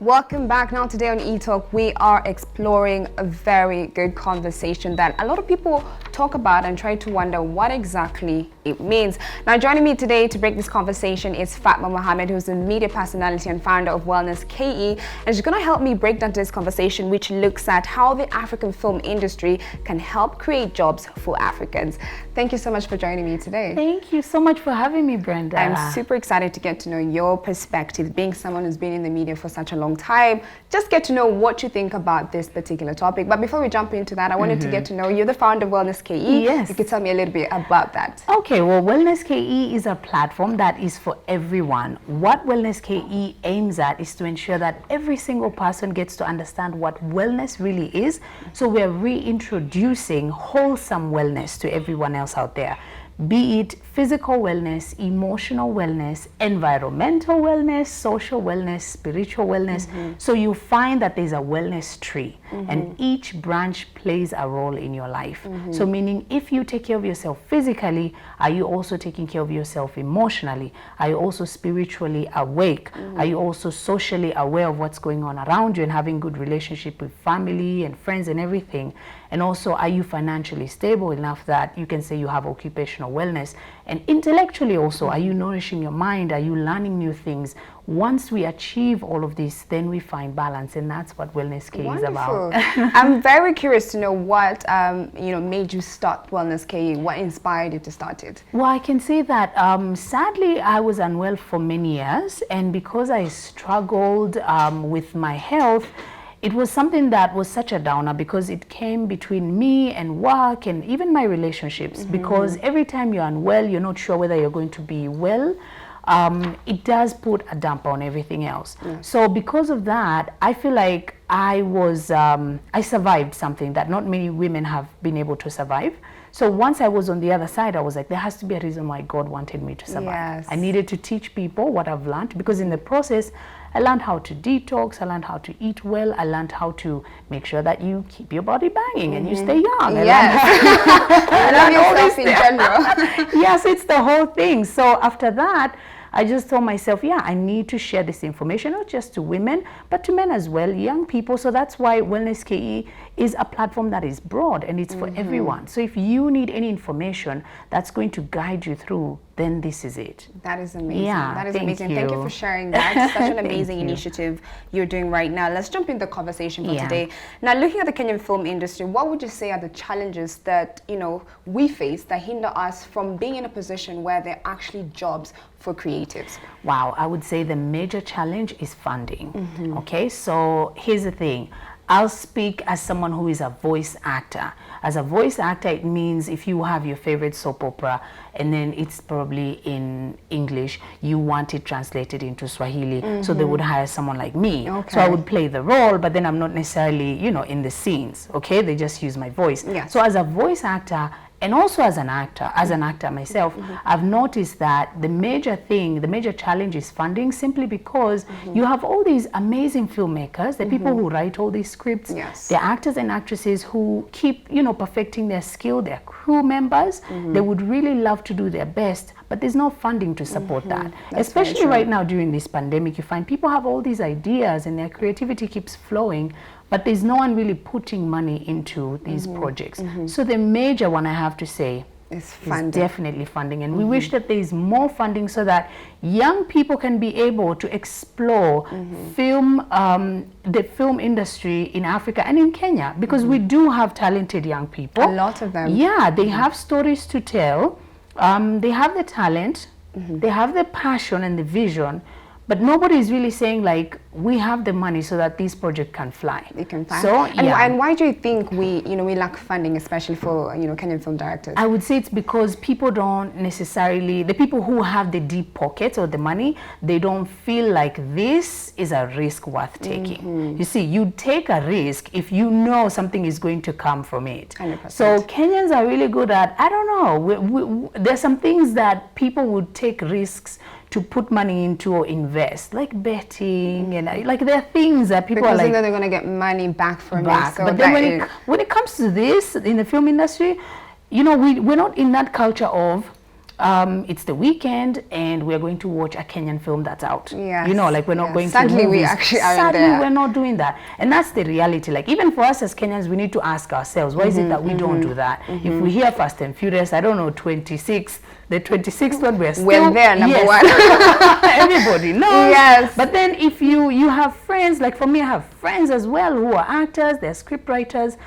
Welcome back. Now today on eTalk, we are exploring a very good conversation that a lot of people talk about and try to wonder what exactly it means. Now joining me today to break this conversation is Fatma Mohammed, who's a media personality and founder of Wellnesske, and she's going to help me break down this conversation, which looks at how the African film industry can help create jobs for Africans. Thank you so much for joining me today. Thank you so much for having me, Brenda. I'm super excited to get to know your perspective, being someone who's been in the media for such a long time. Just get to know what you think about this particular topic. But before we jump into that, I wanted to get to know you're the founder of Wellnesske. Yes. You could tell me a little bit about that. Okay, well, Wellnesske is a platform that is for everyone. What Wellnesske aims at is to ensure that every single person gets to understand what wellness really is. So we're reintroducing wholesome wellness to everyone else out there. Be it physical wellness, emotional wellness, environmental wellness, social wellness, spiritual wellness. So you find that there's a wellness tree and each branch plays a role in your life. So meaning if you take care of yourself physically, are you also taking care of yourself emotionally? Are you also spiritually awake? Are you also socially aware of what's going on around you and having good relationship with family and friends and everything? And also, are you financially stable enough that you can say you have occupational wellness? And intellectually also, are you nourishing your mind? Are you learning new things? Once we achieve all of this, then we find balance, and that's what Wellnesske is about. I'm very curious to know what made you start Wellnesske. What inspired you to start it? Well, I can say that sadly I was unwell for many years, and because I struggled with my health, it was something that was such a downer because it came between me and work and even my relationships. Because every time you're unwell, you're not sure whether you're going to be well. It does put a damper on everything else. So because of that, I feel like I survived something that not many women have been able to survive. So once I was on the other side, I was like, there has to be a reason why God wanted me to survive. I needed to teach people what I've learned, because in the process, I learned how to detox, I learned how to eat well, I learned how to make sure that you keep your body banging and you stay young. I love yourself in general. Yes, it's the whole thing. So after that, I just told myself, yeah, I need to share this information, not just to women, but to men as well, young people. So that's why Wellnesske is a platform that is broad and it's for everyone. So if you need any information that's going to guide you through, then this is it. That is amazing. Yeah, that is amazing. Thank you for sharing that. It's such an amazing initiative you're doing right now. Let's jump into the conversation for today. Now, looking at the Kenyan film industry, what would you say are the challenges that we face that hinder us from being in a position where there are actually jobs for creatives? Wow, I would say the major challenge is funding. Okay, so here's the thing. I'll speak as someone who is a voice actor. As a voice actor, it means if you have your favorite soap opera and then it's probably in English, you want it translated into Swahili, so they would hire someone like me. So I would play the role, but then I'm not necessarily, in the scenes, okay? They just use my voice. So as a voice actor, and also as an actor myself, I've noticed that the major challenge is funding, simply because you have all these amazing filmmakers, the people who write all these scripts, the actors and actresses who keep, perfecting their skill, their crew members. They would really love to do their best, but there's no funding to support that. Especially right now during this pandemic, you find people have all these ideas and their creativity keeps flowing, but there's no one really putting money into these projects. So the major one, I have to say, is definitely funding. And we wish that there is more funding so that young people can be able to explore the film industry in Africa and in Kenya, because we do have talented young people. A lot of them. Yeah, they have stories to tell. They have the talent, they have the passion and the vision, but nobody is really saying, like, we have the money so that this project can fly. It can fly. So, and why do you think we lack funding, especially for, Kenyan film directors? I would say it's because people don't necessarily, the people who have the deep pockets or the money, they don't feel like this is a risk worth taking. You see, you take a risk if you know something is going to come from it. 100%. So Kenyans are really good at, I don't know, there's some things that people would take risks to put money into or invest, like betting, and like there are things that people because are like, they're going to get money back from it. So but then when it comes to this in the film industry, we're not in that culture of it's the weekend and we're going to watch a Kenyan film that's out. Yes. You know, like we're not going Sadly, to movies. we actually aren't Sadly, there. we're not doing that. And that's the reality. Like even for us as Kenyans, we need to ask ourselves, why is it that we don't do that? If we hear Fast and Furious, I don't know, 26th, the 26th one, we're there, number yes. one. Everybody knows. Yes. But then if you have friends, like for me, I have friends as well who are actors, they're script writers.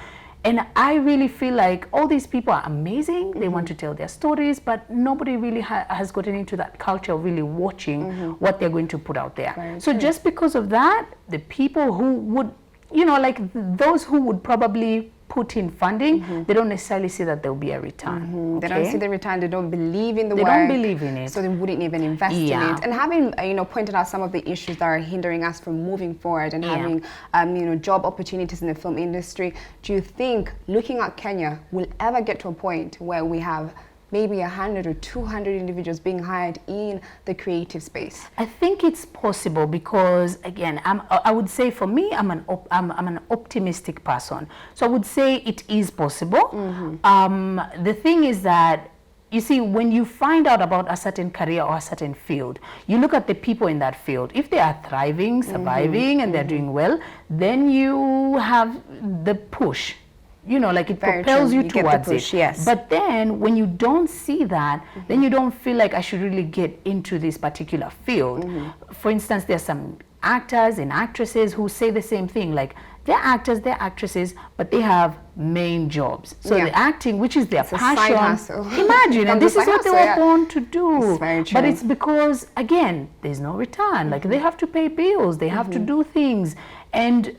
And I really feel like all these people are amazing. They want to tell their stories, but nobody really has gotten into that culture of really watching what they're going to put out there. Very so true. just because of that, the people who would, you know, like those who would probably put in funding, they don't necessarily see that there'll be a return. They don't see the return. They don't believe in the They work. don't believe in it. So they wouldn't even invest in it. And having, pointed out some of the issues that are hindering us from moving forward and having, job opportunities in the film industry, do you think looking at Kenya will ever get to a point where we have maybe 100 or 200 individuals being hired in the creative space? I think it's possible because, again, I would say for me, I'm an optimistic person. So I would say it is possible. The thing is that, you see, when you find out about a certain career or a certain field, you look at the people in that field. If they are thriving, surviving, and they're doing well, then you have the push. You know, like it propels you towards it. Yes. But then when you don't see that, then you don't feel like I should really get into this particular field. For instance, there's some actors and actresses who say the same thing, like they're actors, they're actresses, but they have main jobs. So the acting, which is their passion, imagine, and this is what they were born to do. It's very true. But it's because, again, there's no return. Like they have to pay bills, they have to do things. And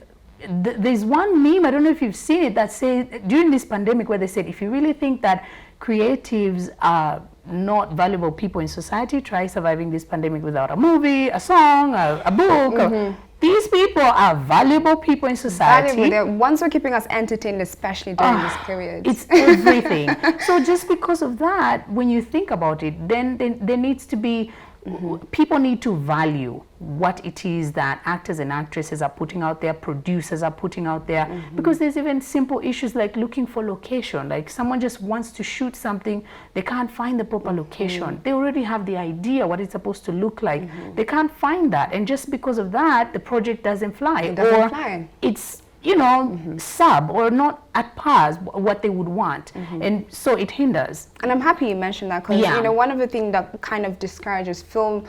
there's one meme, I don't know if you've seen it, that said during this pandemic where they said, if you really think that creatives are not valuable people in society, try surviving this pandemic without a movie, a song, a book. These people are valuable people in society. Valuable. They're ones who are keeping us entertained, especially during this period. It's everything. So just because of that, when you think about it, then there needs to be, people need to value what it is that actors and actresses are putting out there, producers are putting out there, because there's even simple issues like looking for location. Like someone just wants to shoot something, they can't find the proper location. They already have the idea what it's supposed to look like. They can't find that, and just because of that, the project doesn't fly. It doesn't fly. It's sub or not at par what they would want, and so it hinders. And I'm happy you mentioned that because one of the things that kind of discourages film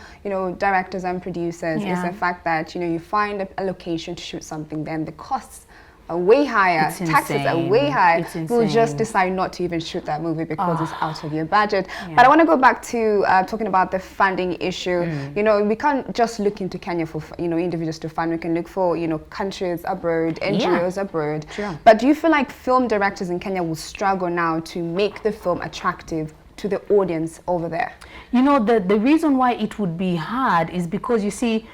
directors and producers is the fact that you find a location to shoot something, then the costs are way higher, taxes are way high. You'll just decide not to even shoot that movie because it's out of your budget. But I want to go back to talking about the funding issue. We can't just look into Kenya for individuals to fund. We can look for countries abroad, NGOs abroad. But do you feel like film directors in Kenya will struggle now to make the film attractive to the audience over there? The reason why it would be hard is because, you see,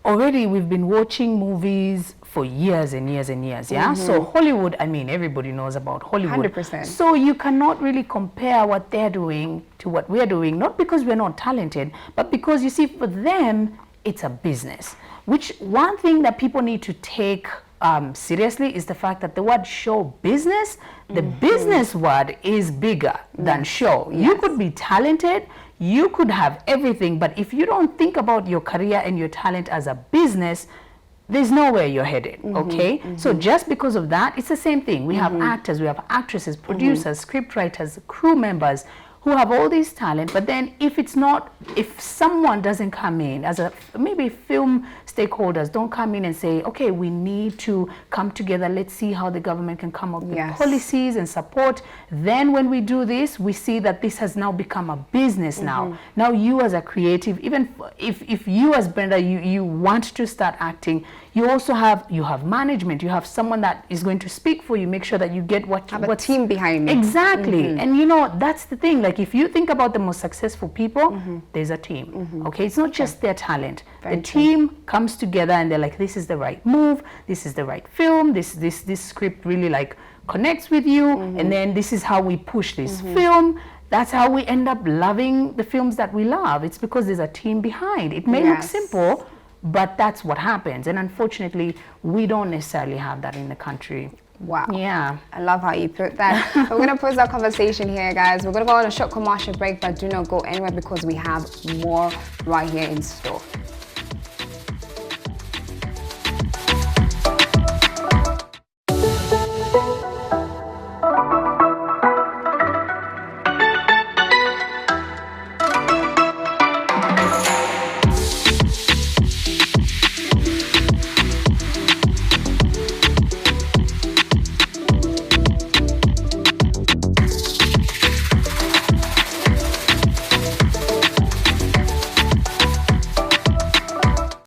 already we've been watching movies for years and years and years, So Hollywood, I mean, everybody knows about Hollywood. 100%. So you cannot really compare what they're doing to what we're doing, not because we're not talented, but because, you see, for them, it's a business. Which one thing that people need to take seriously is the fact that the word show business, the business word is bigger than show. You could be talented, you could have everything, but if you don't think about your career and your talent as a business, there's nowhere you're headed, okay? So just because of that, it's the same thing. We have actors, we have actresses, producers, script writers, crew members who have all this talent, but then if someone doesn't come in, maybe film stakeholders don't come in and say, okay, we need to come together, let's see how the government can come up with policies and support. Then when we do this, we see that this has now become a business now. Now you as a creative, even if you as Brenda, you want to start acting, you also have management, you have someone that is going to speak for you, make sure that you get what's a team behind me. Exactly. And that's the thing, like if you think about the most successful people, there's a team, okay? It's not just their talent. The team comes together and they're like, this is the right move, this is the right film, this script really like connects with you, and then this is how we push this film. That's how we end up loving the films that we love. It's because there's a team behind. It may look simple, but that's what happens. And unfortunately, we don't necessarily have that in the country. Wow. Yeah. I love how you put that. We're going to pause our conversation here, guys. We're going to go on a short commercial break, but do not go anywhere because we have more right here in store.